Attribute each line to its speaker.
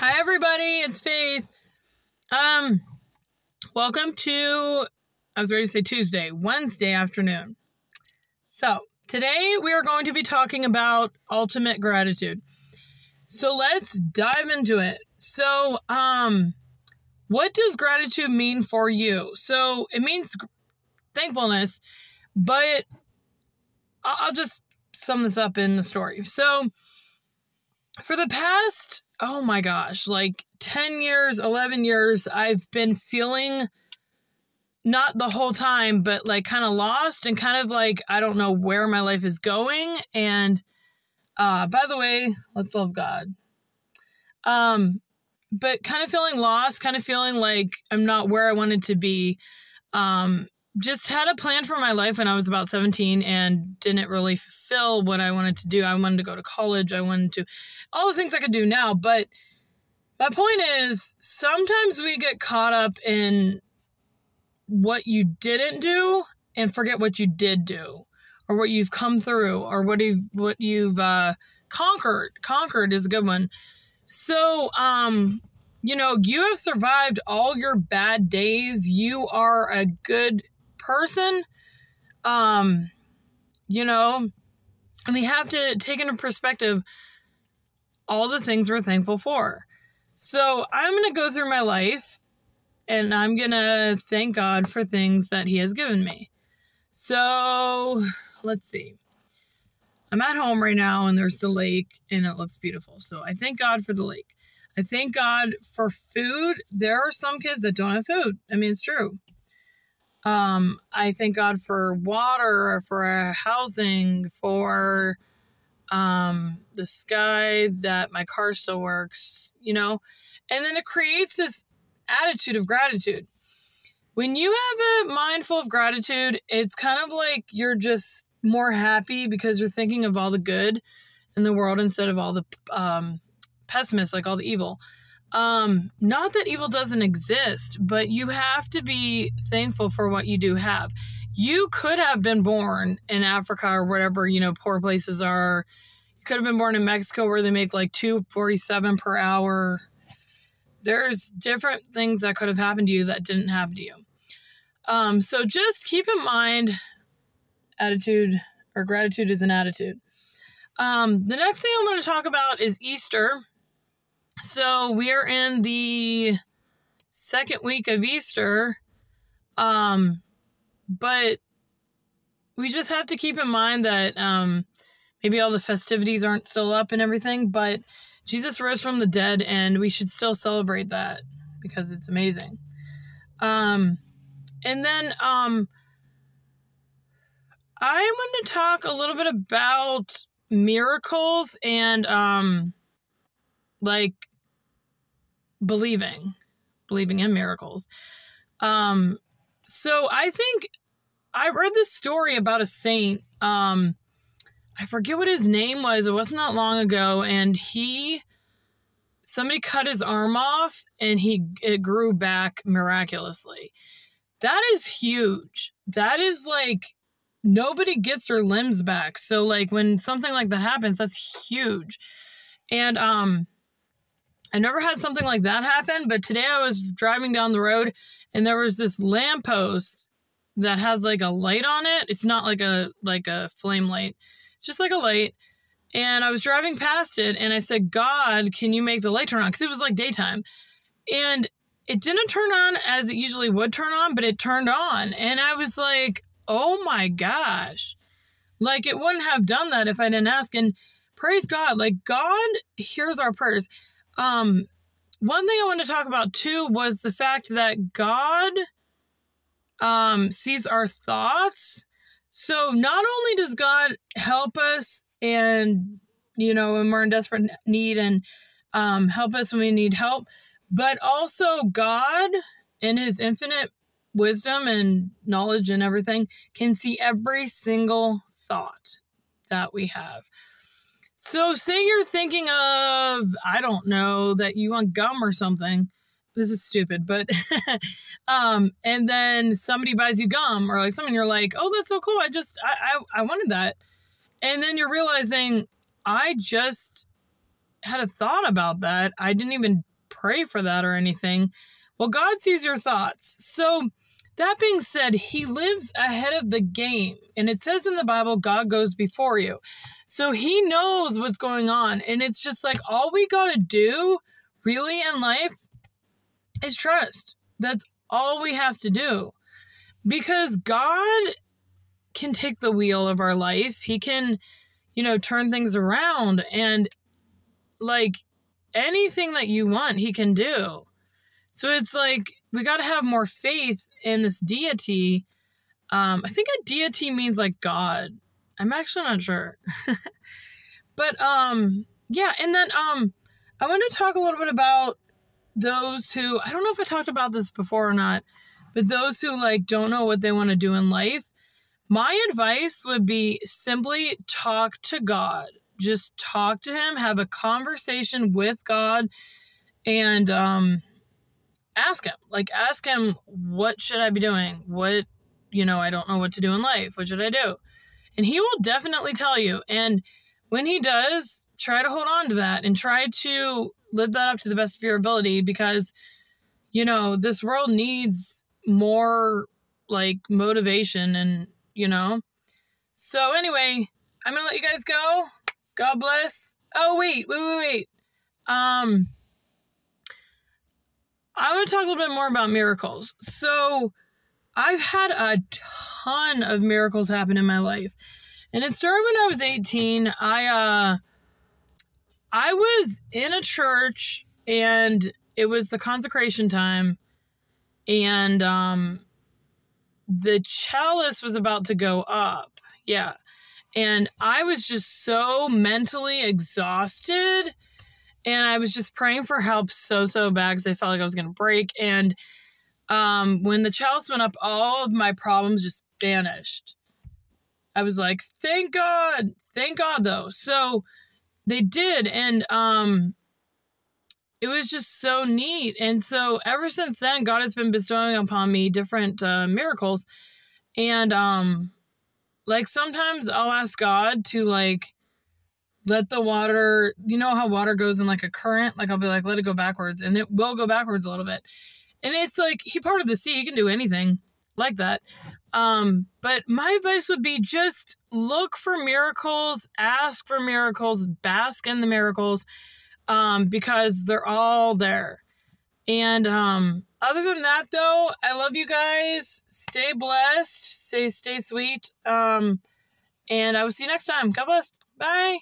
Speaker 1: Hi everybody, it's Faith. Welcome to, I was ready to say Wednesday afternoon. So, today we are going to be talking about ultimate gratitude. So let's dive into it. So, what does gratitude mean for you? So, it means thankfulness, but I'll just sum this up in the story. So, for the past, 10 years, 11 years, I've been feeling, not the whole time, but like kind of lost and kind of like, I don't know where my life is going. And, by the way, let's love God. But kind of feeling lost, kind of feeling like I'm not where I wanted to be. Just had a plan for my life when I was about 17 and didn't really fulfill what I wanted to do. I wanted to go to college. I wanted to, all the things I could do now. But my point is, sometimes we get caught up in what you didn't do and forget what you did do, or what you've come through, or what you've conquered. Conquered is a good one. So, you have survived all your bad days. You are a good person. And we have to take into perspective all the things we're thankful for. So I'm going to go through my life and I'm going to thank God for things that he has given me. So let's see. I'm at home right now and there's the lake and it looks beautiful. So I thank God for the lake. I thank God for food. There are some kids that don't have food. I mean, it's true. I thank God for water, for housing, for the sky, that my car still works, and then it creates this attitude of gratitude. When you have a mind full of gratitude, it's kind of like you're just more happy because you're thinking of all the good in the world instead of all the pessimists, like all the evil. Not that evil doesn't exist, but you have to be thankful for what you do have. You could have been born in Africa or whatever, poor places are. You could have been born in Mexico where they make like $2.47 per hour. There's different things that could have happened to you that didn't happen to you. So just keep in mind, attitude or gratitude is an attitude. The next thing I'm going to talk about is Easter. So we are in the second week of Easter. But we just have to keep in mind that maybe all the festivities aren't still up and everything, but Jesus rose from the dead and we should still celebrate that because it's amazing. And then I want to talk a little bit about miracles and believing in miracles. So I think I read this story about a saint. I forget what his name was. It wasn't that long ago. And somebody cut his arm off and it grew back miraculously. That is huge. That is like, nobody gets their limbs back. So like when something like that happens, that's huge. And, I never had something like that happen, but today I was driving down the road and there was this lamppost that has like a light on it. It's not like a flame light. It's just like a light. And I was driving past it and I said, God, can you make the light turn on? Because it was like daytime. And it didn't turn on as it usually would turn on, but it turned on. And I was like, oh my gosh. Like it wouldn't have done that if I didn't ask. And praise God, like God hears our prayers. One thing I want to talk about too was the fact that God sees our thoughts. So not only does God help us and, when we're in desperate need and help us when we need help, but also God in his infinite wisdom and knowledge and everything can see every single thought that we have. So say you're thinking of, I don't know, that you want gum or something. This is stupid, but, and then somebody buys you gum or like something, you're like, oh, that's so cool. I wanted that. And then you're realizing I just had a thought about that. I didn't even pray for that or anything. Well, God sees your thoughts. So that being said, he lives ahead of the game. And it says in the Bible, God goes before you. So he knows what's going on. And it's just like, all we got to do really in life is trust. That's all we have to do. Because God can take the wheel of our life. He can, turn things around, and like anything that you want, he can do. So it's like, we got to have more faith in this deity. I think a deity means like God. I'm actually not sure. But, yeah. And then, I want to talk a little bit about those who, I don't know if I talked about this before or not, but those who like don't know what they want to do in life. My advice would be simply talk to God. Just talk to him, have a conversation with God, and ask him, what should I be doing? What, I don't know what to do in life. What should I do? And he will definitely tell you. And when he does, try to hold on to that and try to live that up to the best of your ability, because, this world needs more like motivation and, So anyway, I'm going to let you guys go. God bless. Oh, wait. I want to talk a little bit more about miracles. So I've had a ton of miracles happen in my life. And it started when I was 18. I was in a church, and it was the consecration time, and the chalice was about to go up. Yeah. And I was just so mentally exhausted, and I was just praying for help so bad because I felt like I was going to break. And when the chalice went up, all of my problems just vanished. I was like, thank God though. So they did. And it was just so neat. And so ever since then, God has been bestowing upon me different miracles. And like sometimes I'll ask God to like let the water, how water goes in like a current, like I'll be like, let it go backwards, and it will go backwards a little bit. And it's like, he parted the sea, he can do anything like that. But my advice would be just look for miracles, ask for miracles, bask in the miracles, because they're all there. And other than that though, I love you guys. Stay blessed, stay sweet. And I will see you next time. God bless. Bye.